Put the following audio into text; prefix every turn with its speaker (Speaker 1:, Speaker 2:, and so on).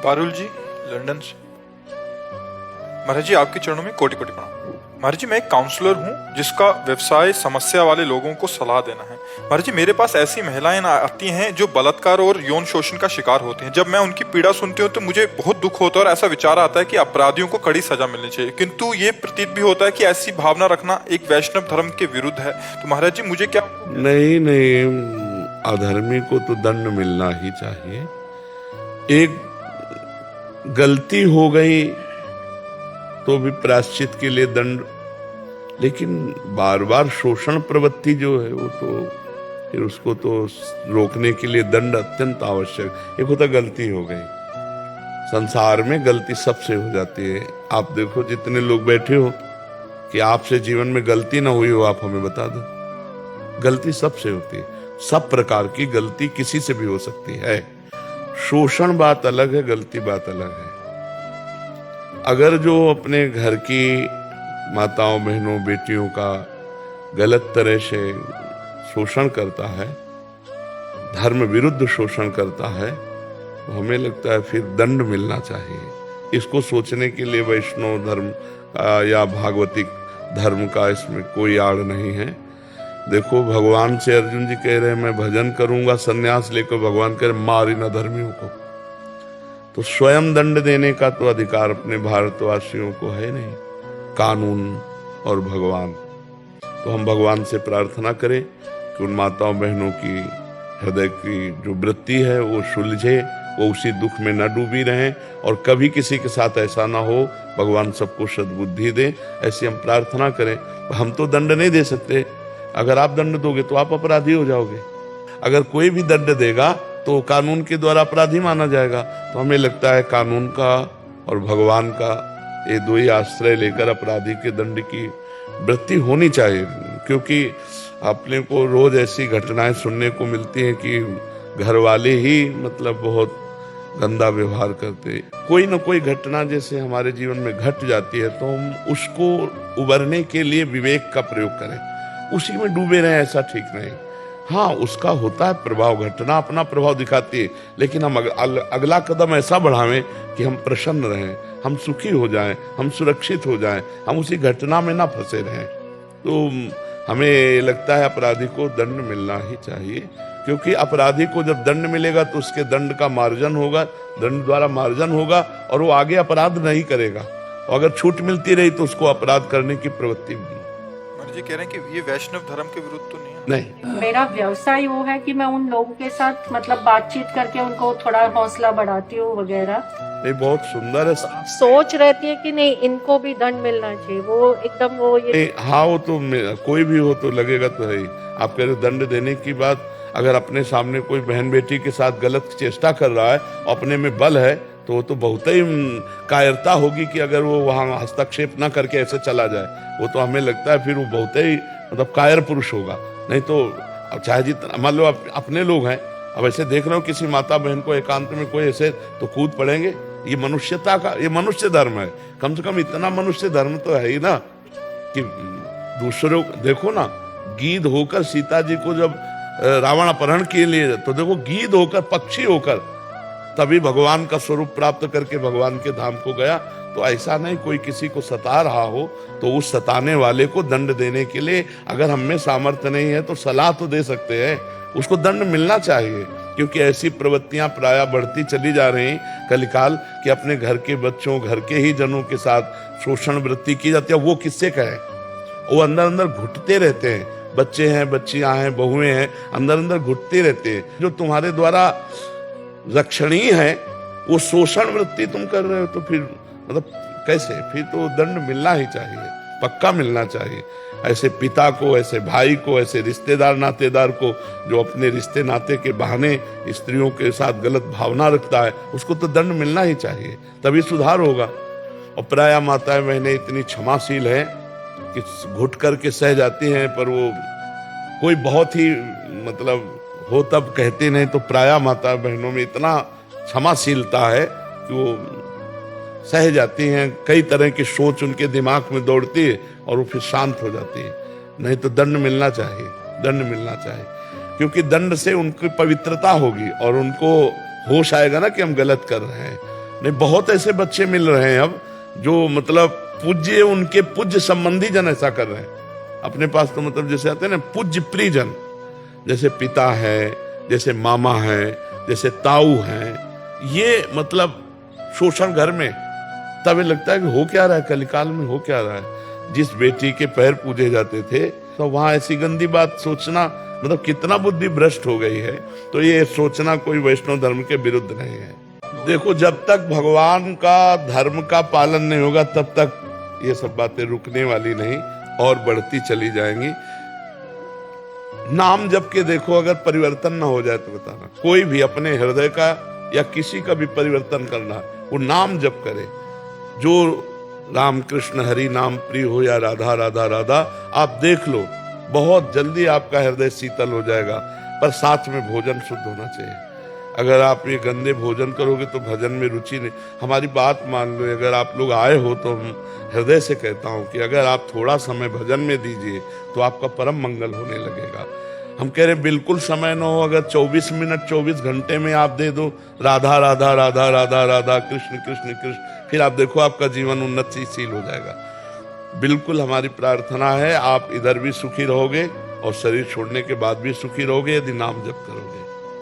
Speaker 1: पारुल जी, London से। महाराज जी, आपके चरणों में कोटि कोटि प्रणाम। महाराज जी, मैं एक काउंसलर हूँ जिसका व्यवसाय समस्या वाले लोगों को सलाह देना है। महाराज जी, मेरे पास ऐसी महिलाएं आती हैं जो बलात्कार और यौन शोषण का शिकार होती हैं। जब मैं उनकी पीड़ा सुनती हूँ तो मुझे बहुत दुख होता है और ऐसा विचार आता है कि अपराधियों को कड़ी सजा मिलनी चाहिए, किंतु ये प्रतीत भी होता है कि ऐसी भावना रखना एक वैष्णव धर्म के विरुद्ध है। तो महाराज जी, मुझे क्या?
Speaker 2: नहीं नहीं, अधर्मी को तो दंड मिलना ही चाहिए। एक गलती हो गई तो भी प्रायश्चित के लिए दंड, लेकिन बार बार शोषण प्रवृत्ति जो है वो तो फिर उसको तो रोकने के लिए दंड अत्यंत आवश्यक। एक होता गलती हो गई, संसार में गलती सबसे हो जाती है। आप देखो जितने लोग बैठे हो कि आपसे जीवन में गलती ना हुई हो, आप हमें बता दो। गलती सबसे होती है, सब प्रकार की गलती किसी से भी हो सकती है। शोषण बात अलग है, गलती बात अलग है। अगर जो अपने घर की माताओं बहनों बेटियों का गलत तरह से शोषण करता है, धर्म विरुद्ध शोषण करता है, तो हमें लगता है फिर दंड मिलना चाहिए। इसको सोचने के लिए वैष्णव धर्म या भागवतिक धर्म का इसमें कोई आड़ नहीं है। देखो, भगवान से अर्जुन जी कह रहे हैं मैं भजन करूंगा, सन्यास लेकर भगवान कह रहे मार इन अधर्मियों को। तो स्वयं दंड देने का तो अधिकार अपने भारतवासियों को है नहीं, कानून और भगवान। तो हम भगवान से प्रार्थना करें कि उन माताओं बहनों की हृदय की जो वृत्ति है वो सुलझे, वो उसी दुख में न डूबी रहें और कभी किसी के साथ ऐसा ना हो। भगवान सबको सद्बुद्धि दे, ऐसी हम प्रार्थना करें। हम तो दंड नहीं दे सकते, अगर आप दंड दोगे तो आप अपराधी हो जाओगे। अगर कोई भी दंड देगा तो कानून के द्वारा अपराधी माना जाएगा। तो हमें लगता है कानून का और भगवान का ये दो ही आश्रय लेकर अपराधी के दंड की वृत्ति होनी चाहिए। क्योंकि अपने को रोज ऐसी घटनाएं सुनने को मिलती हैं कि घर वाले ही मतलब बहुत गंदा व्यवहार करते। कोई ना कोई घटना जैसे हमारे जीवन में घट जाती है तो हम उसको उबरने के लिए विवेक का प्रयोग करें, उसी में डूबे रहें, ऐसा ठीक नहीं। हाँ, उसका होता है प्रभाव, घटना अपना प्रभाव दिखाती है, लेकिन हम अगला कदम ऐसा बढ़ावें कि हम प्रसन्न रहें, हम सुखी हो जाएं, हम सुरक्षित हो जाएं, हम उसी घटना में ना फंसे रहें। तो हमें लगता है अपराधी को दंड मिलना ही चाहिए, क्योंकि अपराधी को जब दंड मिलेगा तो उसके दंड का मार्जन होगा, दंड द्वारा मार्जन होगा और वो आगे अपराध नहीं करेगा। और अगर छूट मिलती रही तो उसको अपराध करने की प्रवृत्ति
Speaker 1: जी कह रहे हैं कि ये वैष्णव धर्म के विरुद्ध तो नहीं है?
Speaker 2: नहीं।
Speaker 3: मेरा व्यवसाय वो है कि मैं उन लोगों के साथ मतलब बातचीत करके उनको थोड़ा हौसला बढ़ाती हूँ वगैरह।
Speaker 2: नहीं, बहुत सुंदर है।
Speaker 3: सोच रहती है कि नहीं, इनको भी दंड मिलना चाहिए। वो एकदम वो ये
Speaker 2: हाँ, वो तो कोई भी हो तो लगेगा तो है ही। आप कह रहे दंड देने की बात, अगर अपने सामने कोई बहन बेटी के साथ गलत चेष्टा कर रहा है, अपने में बल है, तो वो तो बहुत ही कायरता होगी कि अगर वो वहाँ हस्तक्षेप ना करके ऐसे चला जाए। वो तो हमें लगता है फिर वो बहुत ही मतलब कायर पुरुष होगा। नहीं तो अब चाहे जितना मान लो अपने लोग हैं, अब ऐसे देख रहे हो किसी माता बहन को एकांत में कोई ऐसे तो कूद पड़ेंगे। ये मनुष्यता का, ये मनुष्य धर्म है। कम से कम इतना मनुष्य धर्म तो है ही ना कि दूसरों देखो ना, गीध होकर सीता जी को जब रावण अपहरण के लिए, तो देखो गीध होकर, पक्षी होकर तभी भगवान का स्वरूप प्राप्त करके भगवान के धाम को गया। तो ऐसा नहीं कोई किसी को सता रहा हो तो उस सताने वाले को दंड देने के लिए अगर हम में सामर्थ्य नहीं है तो सलाह तो दे सकते हैं, उसको दंड मिलना चाहिए। क्योंकि ऐसी प्रवृत्तियां प्रायः बढ़ती चली जा रही कलिकाल कि अपने घर के बच्चों, घर के ही जनों के साथ शोषण वृत्ति की जाती है। वो किससे कहें, वो अंदर अंदर घुटते रहते हैं। बच्चे हैं, बच्चियां हैं, बहुएं हैं, अंदर अंदर घुटते रहते हैं। जो तुम्हारे द्वारा रक्षणीय है वो शोषण वृत्ति तुम कर रहे हो, तो फिर मतलब कैसे? फिर तो दंड मिलना ही चाहिए, पक्का मिलना चाहिए। ऐसे पिता को, ऐसे भाई को, ऐसे रिश्तेदार नातेदार को जो अपने रिश्ते नाते के बहाने स्त्रियों के साथ गलत भावना रखता है, उसको तो दंड मिलना ही चाहिए, तभी सुधार होगा। और प्रायः माताएं बहनें इतनी क्षमाशील है कि घुट करके सह जाती हैं, पर वो कोई बहुत ही मतलब हो तब कहते नहीं। तो प्रायः माता बहनों में इतना क्षमाशीलता है कि वो सह जाती हैं। कई तरह की सोच उनके दिमाग में दौड़ती है और वो फिर शांत हो जाती है। नहीं तो दंड मिलना चाहिए, दंड मिलना चाहिए, क्योंकि दंड से उनकी पवित्रता होगी और उनको होश आएगा ना कि हम गलत कर रहे हैं। नहीं, बहुत ऐसे बच्चे मिल रहे हैं अब जो मतलब पूज्य, उनके पूज्य संबंधी जन ऐसा कर रहे हैं अपने पास। तो मतलब जैसे आते हैं ना पूज्य प्रियजन, जैसे पिता है, जैसे मामा है, जैसे ताऊ है, ये मतलब शोषण घर में। तब लगता है कि हो क्या रहा है, कलिकाल में हो क्या रहा है। जिस बेटी के पैर पूजे जाते थे तो वहां ऐसी गंदी बात सोचना, मतलब कितना बुद्धि भ्रष्ट हो गई है। तो ये सोचना कोई वैष्णव धर्म के विरुद्ध नहीं है। देखो, जब तक भगवान का धर्म का पालन नहीं होगा तब तक ये सब बातें रुकने वाली नहीं और बढ़ती चली जाएंगी। नाम जप के देखो, अगर परिवर्तन ना हो जाए तो बताना। कोई भी अपने हृदय का या किसी का भी परिवर्तन करना है, वो नाम जप करे। जो राम कृष्ण हरि नाम प्रिय हो या राधा राधा राधा, आप देख लो बहुत जल्दी आपका हृदय शीतल हो जाएगा। पर साथ में भोजन शुद्ध होना चाहिए। अगर आप ये गंदे भोजन करोगे तो भजन में रुचि नहीं। हमारी बात मान लो, अगर आप लोग आए हो तो हम हृदय से कहता हूं कि अगर आप थोड़ा समय भजन में दीजिए तो आपका परम मंगल होने लगेगा। हम कह रहे बिल्कुल समय न हो, अगर 24 मिनट 24 घंटे में आप दे दो राधा राधा राधा राधा राधा कृष्ण कृष्ण कृष्ण, फिर आप देखो आपका जीवन उन्नतिशील हो जाएगा। बिल्कुल हमारी प्रार्थना है आप इधर भी सुखी रहोगे और शरीर छोड़ने के बाद भी सुखी रहोगे यदि नाम जप करोगे।